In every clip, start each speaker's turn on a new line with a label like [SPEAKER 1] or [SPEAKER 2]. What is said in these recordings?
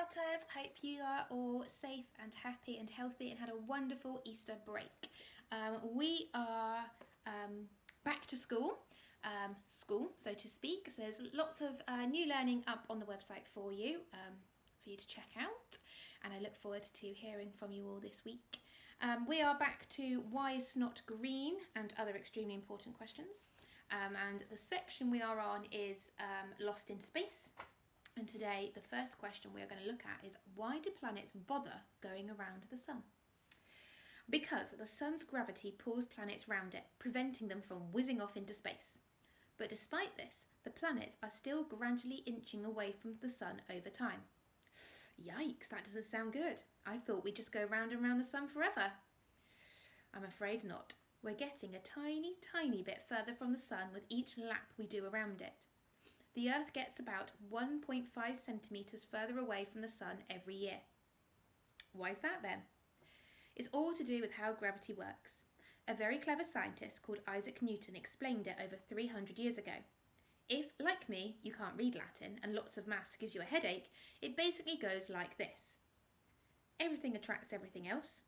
[SPEAKER 1] Otters, hope you are all safe and happy and healthy and had a wonderful Easter break. We are back to school, so to speak. So there's lots of new learning up on the website for you to check out, and I look forward to hearing from you all this week. We are back to why is Snot green and other extremely important questions. And the section we are on is lost in space. And today, the first question we are going to look at is, why do planets bother going around the sun? Because the sun's gravity pulls planets round it, preventing them from whizzing off into space. But despite this, the planets are still gradually inching away from the sun over time. Yikes, that doesn't sound good. I thought we'd just go round and round the sun forever. I'm afraid not. We're getting a tiny, tiny bit further from the sun with each lap we do around it. The Earth gets about 1.5 centimetres further away from the sun every year. Why is that then? It's all to do with how gravity works. A very clever scientist called Isaac Newton explained it over 300 years ago. If, like me, you can't read Latin and lots of maths gives you a headache, it basically goes like this. Everything attracts everything else.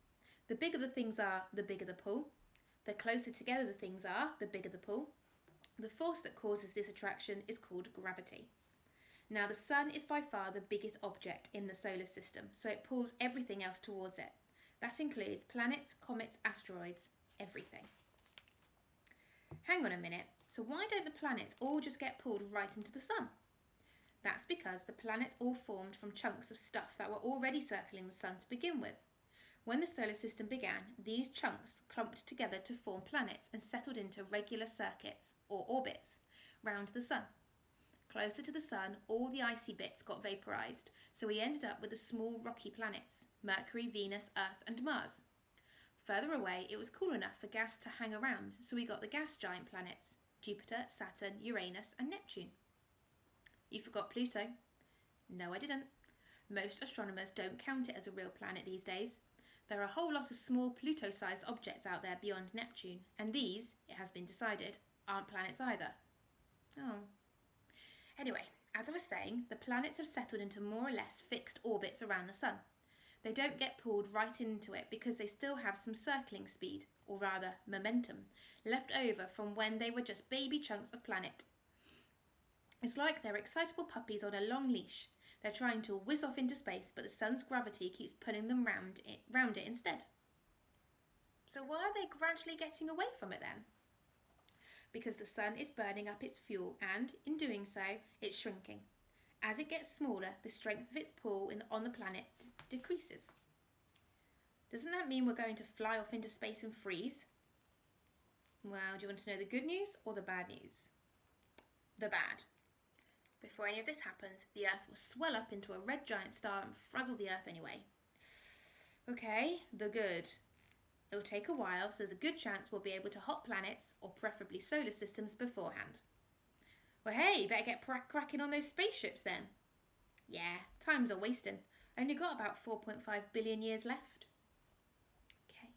[SPEAKER 1] The bigger the things are, the bigger the pull. The closer together the things are, the bigger the pull. The force that causes this attraction is called gravity. Now, the sun is by far the biggest object in the solar system, so it pulls everything else towards it. That includes planets, comets, asteroids, everything. Hang on a minute, so why don't the planets all just get pulled right into the sun? That's because the planets all formed from chunks of stuff that were already circling the sun to begin with. When the solar system began, these chunks clumped together to form planets and settled into regular circuits, or orbits, round the sun. Closer to the sun, all the icy bits got vaporized, so we ended up with the small rocky planets, Mercury, Venus, Earth and Mars. Further away, it was cool enough for gas to hang around, so we got the gas giant planets, Jupiter, Saturn, Uranus and Neptune. You forgot Pluto? No, I didn't. Most astronomers don't count it as a real planet these days. There are a whole lot of small Pluto-sized objects out there beyond Neptune, and these, it has been decided, aren't planets either. Oh. Anyway, as I was saying, the planets have settled into more or less fixed orbits around the sun. They don't get pulled right into it because they still have some circling speed, or rather momentum, left over from when they were just baby chunks of planet. It's like they're excitable puppies on a long leash. They're trying to whiz off into space, but the sun's gravity keeps pulling them round it instead. So why are they gradually getting away from it then? Because the sun is burning up its fuel and, in doing so, it's shrinking. As it gets smaller, the strength of its pull on the planet decreases. Doesn't that mean we're going to fly off into space and freeze? Well, do you want to know the good news or the bad news? The bad. Before any of this happens, the Earth will swell up into a red giant star and frazzle the Earth anyway. Okay, the good. It'll take a while, so there's a good chance we'll be able to hop planets, or preferably solar systems, beforehand. Well, hey, better get cracking on those spaceships then. Yeah, time's a wasting. Only got about 4.5 billion years left. Okay,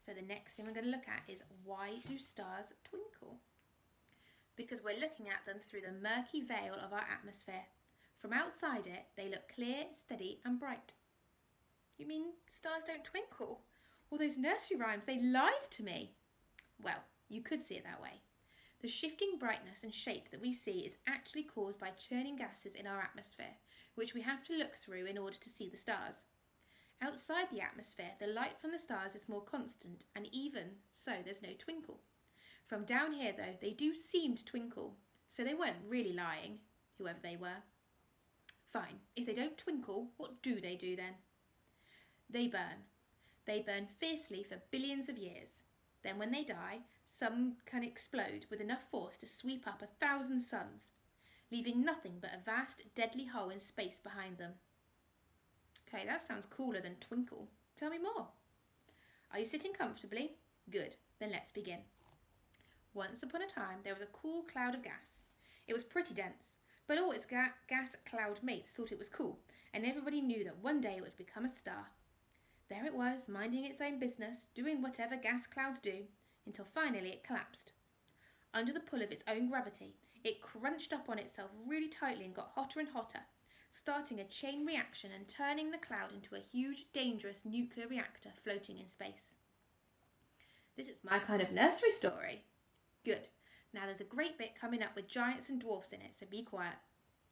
[SPEAKER 1] so the next thing we're going to look at is, why do stars twinkle? Because we're looking at them through the murky veil of our atmosphere. From outside it, they look clear, steady and bright. You mean stars don't twinkle? All those nursery rhymes, they lied to me. Well, you could see it that way. The shifting brightness and shape that we see is actually caused by churning gases in our atmosphere, which we have to look through in order to see the stars. Outside the atmosphere, the light from the stars is more constant, and even so there's no twinkle. From down here, though, they do seem to twinkle, so they weren't really lying, whoever they were. Fine, if they don't twinkle, what do they do then? They burn. They burn fiercely for billions of years. Then when they die, some can explode with enough force to sweep up 1,000 suns, leaving nothing but a vast, deadly hole in space behind them. Okay, that sounds cooler than twinkle. Tell me more. Are you sitting comfortably? Good, then let's begin. Once upon a time, there was a cool cloud of gas. It was pretty dense, but all its gas cloud mates thought it was cool, and everybody knew that one day it would become a star. There it was, minding its own business, doing whatever gas clouds do, until finally it collapsed. Under the pull of its own gravity, it crunched up on itself really tightly and got hotter and hotter, starting a chain reaction and turning the cloud into a huge, dangerous nuclear reactor floating in space. This is my kind of nursery story. Good. Now there's a great bit coming up with giants and dwarfs in it, so be quiet.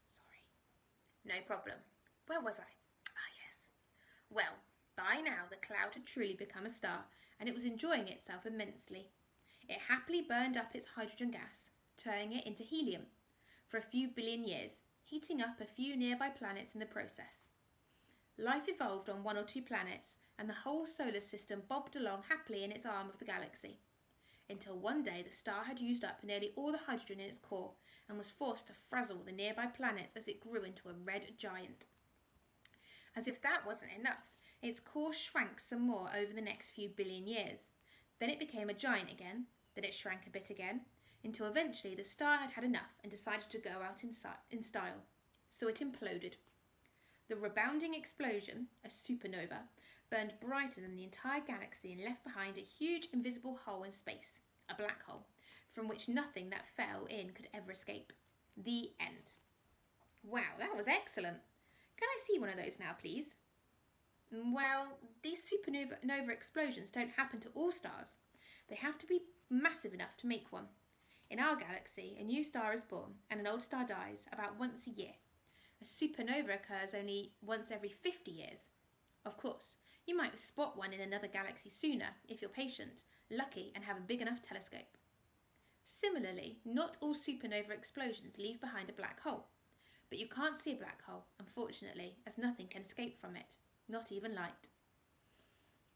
[SPEAKER 1] Sorry. No problem. Where was I? Ah, yes. Well, by now the cloud had truly become a star, and it was enjoying itself immensely. It happily burned up its hydrogen gas, turning it into helium, for a few billion years, heating up a few nearby planets in the process. Life evolved on 1 or 2 planets, and the whole solar system bobbed along happily in its arm of the galaxy, until one day the star had used up nearly all the hydrogen in its core and was forced to frazzle the nearby planets as it grew into a red giant. As if that wasn't enough, its core shrank some more over the next few billion years. Then it became a giant again, then it shrank a bit again, until eventually the star had had enough and decided to go out in style. So it imploded. The rebounding explosion, a supernova, burned brighter than the entire galaxy and left behind a huge invisible hole in space, a black hole, from which nothing that fell in could ever escape. The end. Wow, that was excellent. Can I see one of those now, please? Well, these supernova explosions don't happen to all stars. They have to be massive enough to make one. In our galaxy, a new star is born and an old star dies about once a year. A supernova occurs only once every 50 years. Of course, you might spot one in another galaxy sooner if you're patient, lucky, and have a big enough telescope. Similarly, not all supernova explosions leave behind a black hole. But you can't see a black hole, unfortunately, as nothing can escape from it, not even light.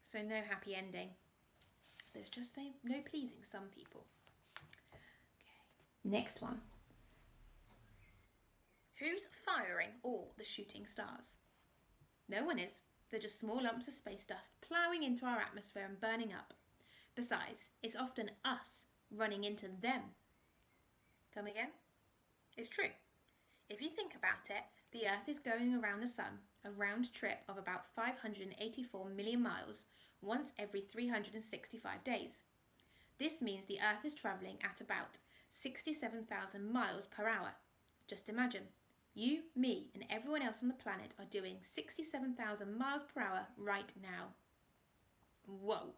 [SPEAKER 1] So no happy ending. There's just no pleasing some people. Okay, next one. Who's firing all the shooting stars? No one is. They're just small lumps of space dust ploughing into our atmosphere and burning up. Besides, it's often us running into them. Come again? It's true. If you think about it, the Earth is going around the Sun, a round trip of about 584 million miles, once every 365 days. This means the Earth is travelling at about 67,000 miles per hour. Just imagine, you, me, and everyone else on the planet are doing 67,000 miles per hour right now. Whoa!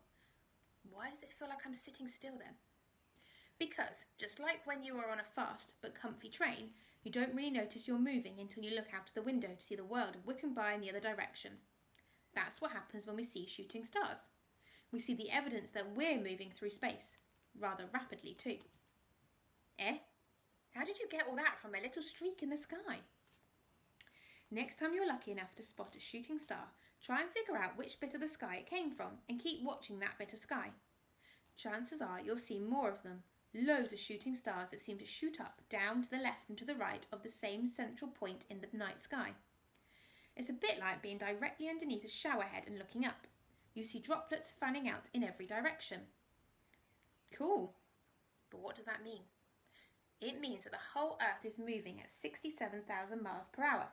[SPEAKER 1] Why does it feel like I'm sitting still then? Because, just like when you are on a fast but comfy train, you don't really notice you're moving until you look out of the window to see the world whipping by in the other direction. That's what happens when we see shooting stars. We see the evidence that we're moving through space, rather rapidly too. Eh? How did you get all that from a little streak in the sky? Next time you're lucky enough to spot a shooting star, try and figure out which bit of the sky it came from and keep watching that bit of sky. Chances are you'll see more of them, loads of shooting stars that seem to shoot up, down, to the left and to the right of the same central point in the night sky. It's a bit like being directly underneath a shower head and looking up. You see droplets fanning out in every direction. Cool. But what does that mean? It means that the whole Earth is moving at 67,000 miles per hour,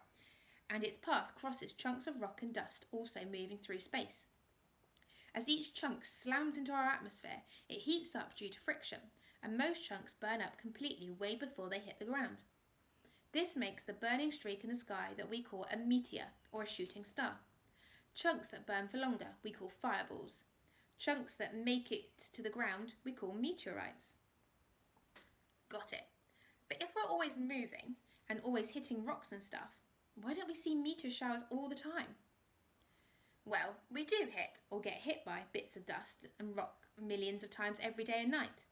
[SPEAKER 1] and its path crosses chunks of rock and dust also moving through space. As each chunk slams into our atmosphere, it heats up due to friction, and most chunks burn up completely way before they hit the ground. This makes the burning streak in the sky that we call a meteor or a shooting star. Chunks that burn for longer we call fireballs. Chunks that make it to the ground we call meteorites. Got it. But if we're always moving and always hitting rocks and stuff, why don't we see meteor showers all the time? Well, we do hit or get hit by bits of dust and rock millions of times every day and night.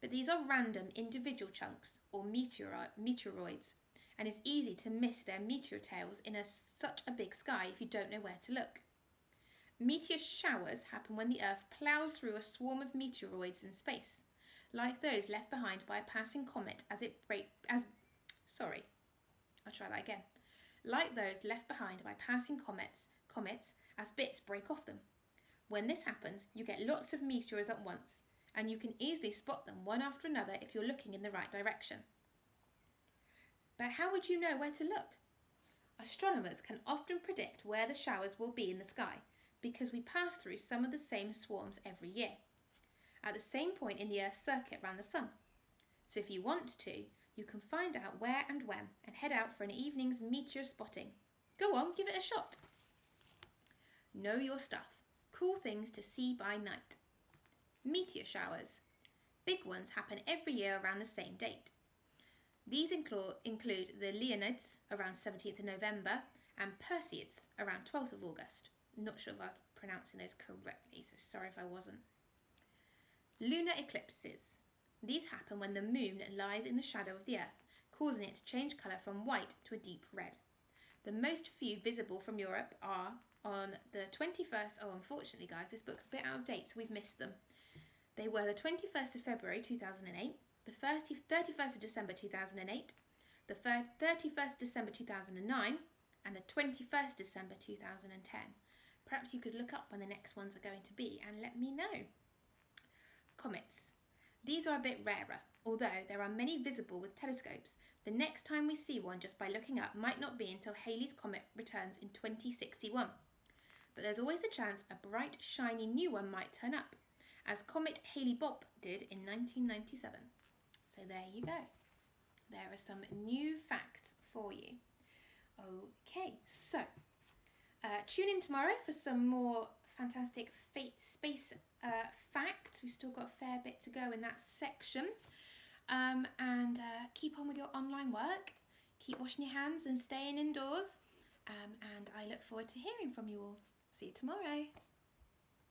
[SPEAKER 1] But these are random individual chunks or meteoroids, and it's easy to miss their meteor tails in such a big sky if you don't know where to look. Meteor showers happen when the Earth ploughs through a swarm of meteoroids in space, like those left behind by a passing comet Like those left behind by passing comets as bits break off them. When this happens, you get lots of meteors at once, and you can easily spot them one after another if you're looking in the right direction. But how would you know where to look? Astronomers can often predict where the showers will be in the sky because we pass through some of the same swarms every year, at the same point in the Earth's circuit around the Sun. So if you want to, You can find out where and when and head out for an evening's meteor spotting. Go on, give it a shot. Know your stuff. Cool things to see by night. Meteor showers. Big ones happen every year around the same date. These include the Leonids around 17th of November and Perseids around 12th of August. Not sure if I was pronouncing those correctly, so sorry if I wasn't. Lunar eclipses. These happen when the moon lies in the shadow of the Earth, causing it to change colour from white to a deep red. The most few visible from Europe are on the 21st. Oh, unfortunately, guys, this book's a bit out of date, so we've missed them. They were the 21st of February 2008, the 31st of December 2008, the 31st December 2009, and the 21st December 2010. Perhaps you could look up when the next ones are going to be and let me know. Comets. These are a bit rarer, although there are many visible with telescopes. The next time we see one just by looking up might not be until Halley's Comet returns in 2061. But there's always a chance a bright, shiny new one might turn up, as Comet Halley-Bopp did in 1997. So there you go. There are some new facts for you. Okay, so tune in tomorrow for some more fantastic space facts. We've still got a fair bit to go in that section. And keep on with your online work. Keep washing your hands and staying indoors. And I look forward to hearing from you all. See you tomorrow.